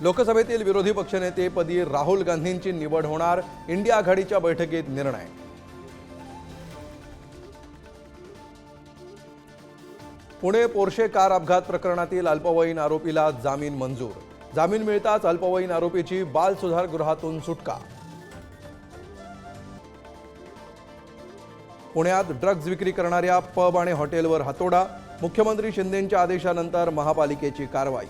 लोकसभेतील विरोधी पक्षनेतेपदी राहुल गांधींची निवड होणार, इंडिया आघाडीच्या बैठकीत निर्णय। पुणे पोर्शे कार अपघात प्रकरणातील अल्पवयीन आरोपीला जामीन मंजूर, जामीन मिळताच अल्पवयीन आरोपीची बाल सुधार गृहातून सुटका। पुण्यात ड्रग्ज विक्री करणाऱ्या पब आणि हॉटेलवर हातोडा, मुख्यमंत्री शिंदेंच्या आदेशानंतर महापालिकेची कारवाई।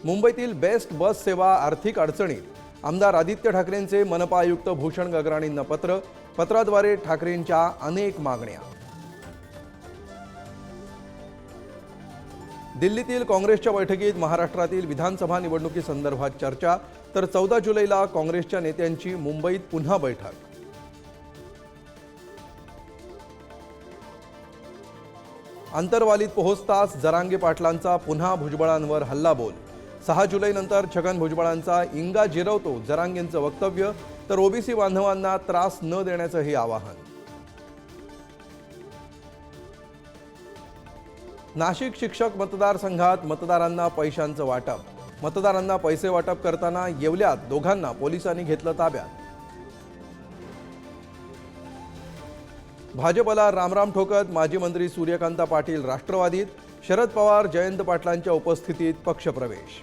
मुंबईतील बेस्ट बस सेवा आर्थिक अडचणीत, आमदार आदित्य ठाकरेंचे मनपा आयुक्त भूषण गगराणींना पत्र, पत्राद्वारे ठाकरेंच्या अनेक मागण्या। दिल्लीतील काँग्रेसच्या बैठकीत महाराष्ट्रातील विधानसभा निवडणुकीसंदर्भात चर्चा, तर 14 जुलैला काँग्रेसच्या नेत्यांची मुंबईत पुन्हा बैठक। अंतरवालीत पोहोचताच जरांगे पाटलांचा पुन्हा भुजबळांवर हल्लाबोल, 6 जुलैनंतर छगन भुजबळांचा इंगा जिरवतो जरांगेंचं वक्तव्य, तर ओबीसी बांधवांना त्रास न देण्याचंही आवाहन। नाशिक शिक्षक मतदारसंघात मतदारांना पैशांचं वाटप, मतदारांना पैसे वाटप करताना येवल्यात दोघांना पोलिसांनी घेतलं ताब्यात। भाजपला रामराम ठोकत माजी मंत्री सूर्यकांता पाटील राष्ट्रवादीत, शरद पवार जयंत पाटलांच्या उपस्थितीत पक्षप्रवेश।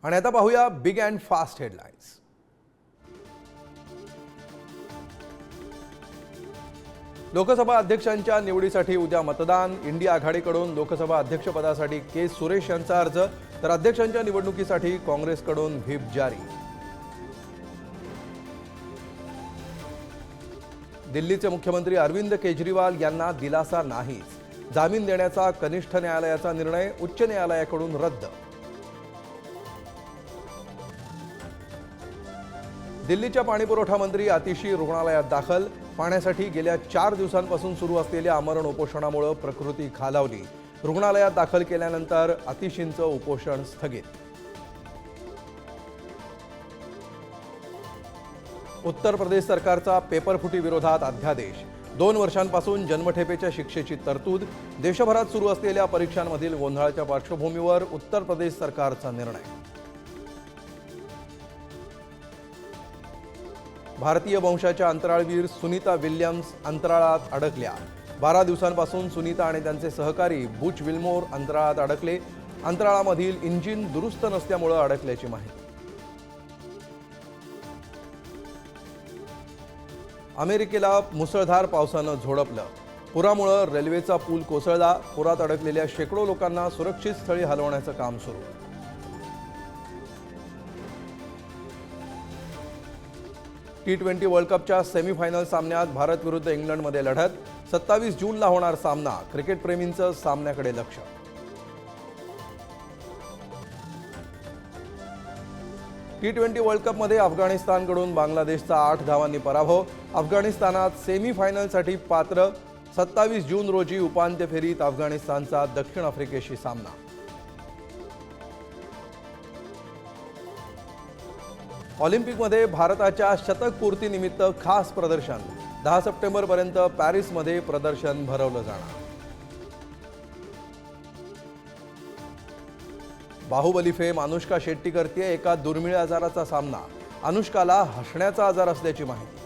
आणि आता पाहूया big and fast headlines. Lok Sabha अध्यक्षांच्या निवडीसाठी उद्या मतदान, इंडिया आघाडीकडून लोकसभा अध्यक्षपदासाठी के सुरेश यांचा अर्ज, तर अध्यक्षांच्या निवडणुकीसाठी काँग्रेसकडून व्हीप जारी। दिल्लीचे मुख्यमंत्री अरविंद केजरीवाल यांना दिलासा नाहीच, जामीन देण्याचा कनिष्ठ न्यायालयाचा निर्णय उच्च न्यायालयाकडून रद्द। दिल्लीच्या पाणीपुरवठा मंत्री आतिशी रुग्णालयात दाखल, पाण्यासाठी गेल्या 4 दिवसांपासून सुरू असलेल्या आमरण उपोषणामुळे प्रकृती खालावली, रुग्णालयात दाखल केल्यानंतर आतिशींचं उपोषण स्थगित। उत्तर प्रदेश सरकारचा पेपरफुटी विरोधात अध्यादेश, 2 वर्षांपासून जन्मठेपेच्या शिक्षेची तरतूद, देशभरात सुरू असलेल्या परीक्षांमधील गोंधळाच्या पार्श्वभूमीवर उत्तर प्रदेश सरकारचा निर्णय। भारतीय वंशाच्या अंतराळवीर सुनीता विल्यम्स अंतराळात अडकल्या, 12 दिवसांपासून सुनीता आणि त्यांचे सहकारी बुच विल्मोर अंतराळात अडकले, अंतराळामधील इंजिन दुरुस्त नसल्यामुळे अडकल्याची माहिती। अमेरिकेला मुसळधार पावसानं झोडपलं, पुरामुळे रेल्वेचा पूल कोसळला, पुरात अडकलेल्या शेकडो लोकांना सुरक्षित स्थळी हलवण्याचं काम सुरू। T20 वर्ल्ड कपच्या सेमीफायनल सामन्यात भारत विरुद्ध इंग्लंडमध्ये लढत, 27 जूनला होणार सामना, क्रिकेटप्रेमींचं सामन्याकडे लक्ष। T20 वर्ल्ड कपमध्ये अफगाणिस्तानकडून बांगलादेशचा 8 धावांनी पराभव, अफगाणिस्तानात सेमीफायनलसाठी पात्र, 27 जून रोजी उपांत्य फेरीत अफगाणिस्तानचा दक्षिण आफ्रिकेशी सामना। ऑलिम्पिकमध्ये भारताच्या शतकपूर्तीनिमित्त खास प्रदर्शन, 10 सप्टेंबरपर्यंत पॅरिसमध्ये प्रदर्शन भरवलं जाणार। बाहुबली फेम अनुष्का शेट्टी करते एका दुर्मिळ आजाराचा सामना, अनुष्काला हसण्याचा आजार असल्याची माहिती।